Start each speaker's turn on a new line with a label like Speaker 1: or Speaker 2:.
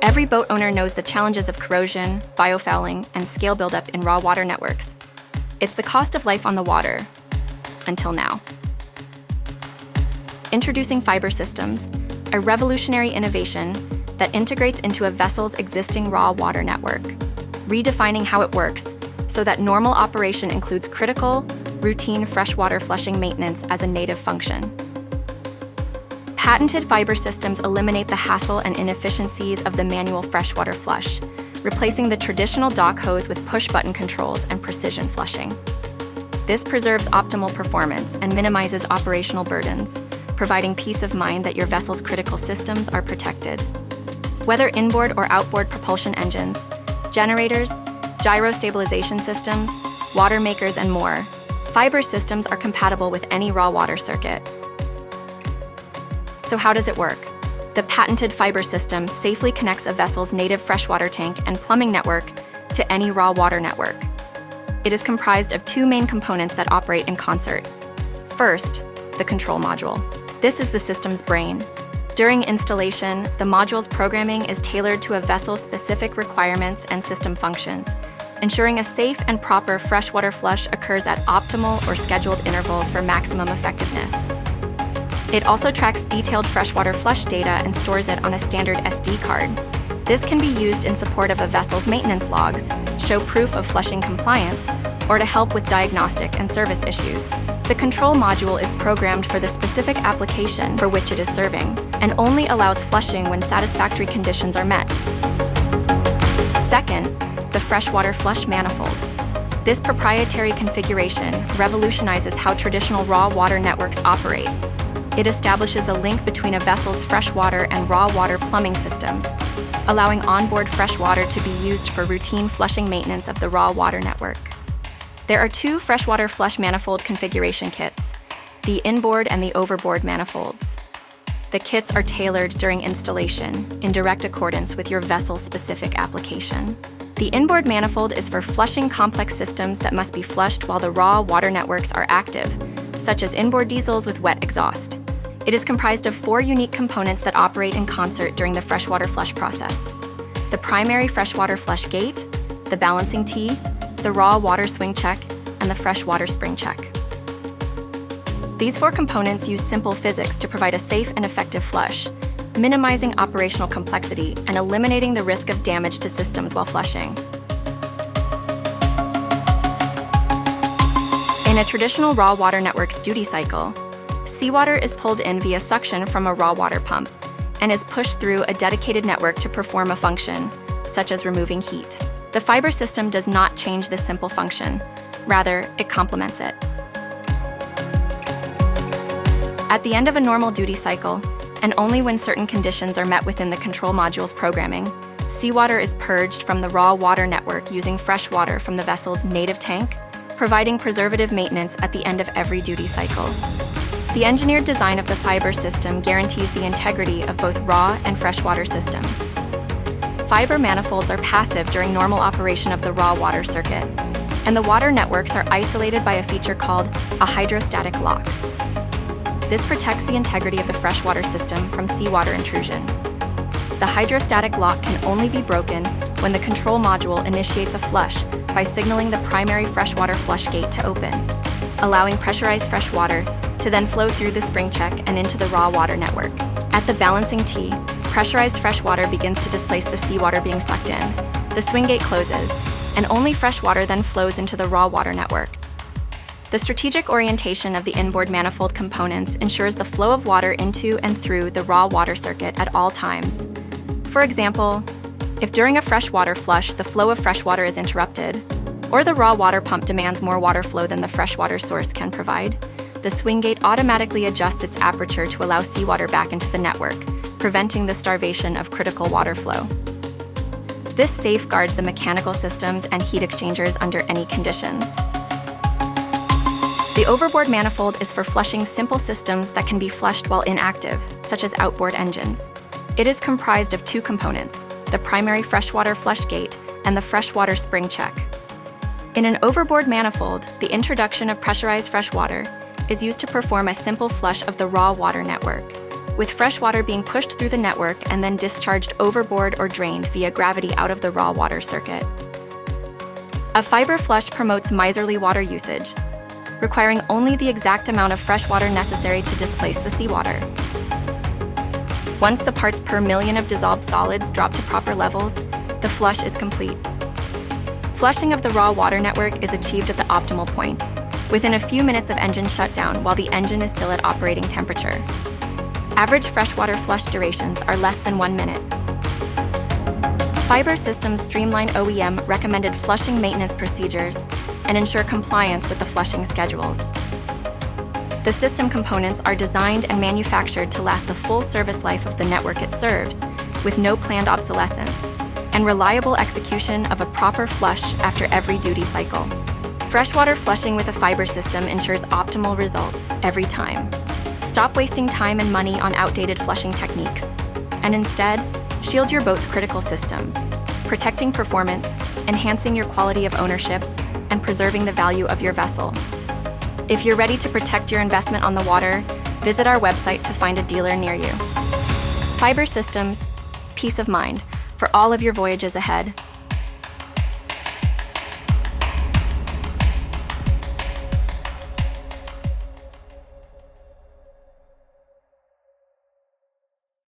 Speaker 1: Every boat owner knows the challenges of corrosion, biofouling, and scale buildup in raw water networks. It's the cost of life on the water, until now. Introducing PHIBER Systems, a revolutionary innovation that integrates into a vessel's existing raw water network, redefining how it works so that normal operation includes critical, routine freshwater flushing maintenance as a native function. Patented PHIBER systems eliminate the hassle and inefficiencies of the manual freshwater flush, replacing the traditional dock hose with push-button controls and precision flushing. This preserves optimal performance and minimizes operational burdens, providing peace of mind that your vessel's critical systems are protected. Whether inboard or outboard propulsion engines, generators, gyro stabilization systems, water makers, and more, PHIBER systems are compatible with any raw water circuit. So how does it work? The patented PHIBER system safely connects a vessel's native freshwater tank and plumbing network to any raw water network. It is comprised of two main components that operate in concert. First, the control module. This is the system's brain. During installation, the module's programming is tailored to a vessel's specific requirements and system functions, ensuring a safe and proper freshwater flush occurs at optimal or scheduled intervals for maximum effectiveness. It also tracks detailed freshwater flush data and stores it on a standard SD card. This can be used in support of a vessel's maintenance logs, show proof of flushing compliance, or to help with diagnostic and service issues. The control module is programmed for the specific application for which it is serving, and only allows flushing when satisfactory conditions are met. Second, the freshwater flush manifold. This proprietary configuration revolutionizes how traditional raw water networks operate. It establishes a link between a vessel's freshwater and raw water plumbing systems, allowing onboard freshwater to be used for routine flushing maintenance of the raw water network. There are two freshwater flush manifold configuration kits, the inboard and the overboard manifolds. The kits are tailored during installation in direct accordance with your vessel's specific application. The inboard manifold is for flushing complex systems that must be flushed while the raw water networks are active, such as inboard diesels with wet exhaust. It is comprised of 4 unique components that operate in concert during the freshwater flush process: the primary freshwater flush gate, the balancing tee, the raw water swing check, and the freshwater spring check. These 4 components use simple physics to provide a safe and effective flush, minimizing operational complexity and eliminating the risk of damage to systems while flushing. In a traditional raw water network's duty cycle, seawater is pulled in via suction from a raw water pump and is pushed through a dedicated network to perform a function, such as removing heat. The PHIBER system does not change this simple function. Rather, it complements it. At the end of a normal duty cycle, and only when certain conditions are met within the control module's programming, seawater is purged from the raw water network using fresh water from the vessel's native tank, providing preservative maintenance at the end of every duty cycle. The engineered design of the PHIBER system guarantees the integrity of both raw and freshwater systems. PHIBER manifolds are passive during normal operation of the raw water circuit, and the water networks are isolated by a feature called a hydrostatic lock. This protects the integrity of the freshwater system from seawater intrusion. The hydrostatic lock can only be broken when the control module initiates a flush by signaling the primary freshwater flush gate to open, allowing pressurized fresh water to then flow through the spring check and into the raw water network. At the balancing tee, pressurized fresh water begins to displace the seawater being sucked in. The swing gate closes, and only fresh water then flows into the raw water network. The strategic orientation of the inboard manifold components ensures the flow of water into and through the raw water circuit at all times. For example, if during a freshwater flush the flow of fresh water is interrupted, or the raw water pump demands more water flow than the freshwater source can provide, the swing gate automatically adjusts its aperture to allow seawater back into the network, preventing the starvation of critical water flow. This safeguards the mechanical systems and heat exchangers under any conditions. The overboard manifold is for flushing simple systems that can be flushed while inactive, such as outboard engines. It is comprised of 2 components, the primary freshwater flush gate and the freshwater spring check. In an overboard manifold, the introduction of pressurized fresh water is used to perform a simple flush of the raw water network, with fresh water being pushed through the network and then discharged overboard or drained via gravity out of the raw water circuit. A fiber flush promotes miserly water usage, requiring only the exact amount of fresh water necessary to displace the seawater. Once the parts per million of dissolved solids drop to proper levels, the flush is complete. Flushing of the raw water network is achieved at the optimal point, within a few minutes of engine shutdown while the engine is still at operating temperature. Average freshwater flush durations are less than 1 minute. PHIBER Systems streamline OEM recommended flushing maintenance procedures and ensure compliance with the flushing schedules. The system components are designed and manufactured to last the full service life of the network it serves, with no planned obsolescence, and reliable execution of a proper flush after every duty cycle. Freshwater flushing with a fiber system ensures optimal results every time. Stop wasting time and money on outdated flushing techniques, and instead, shield your boat's critical systems, protecting performance, enhancing your quality of ownership, and preserving the value of your vessel. If you're ready to protect your investment on the water, visit our website to find a dealer near you. PHIBER Systems, peace of mind for all of your voyages ahead.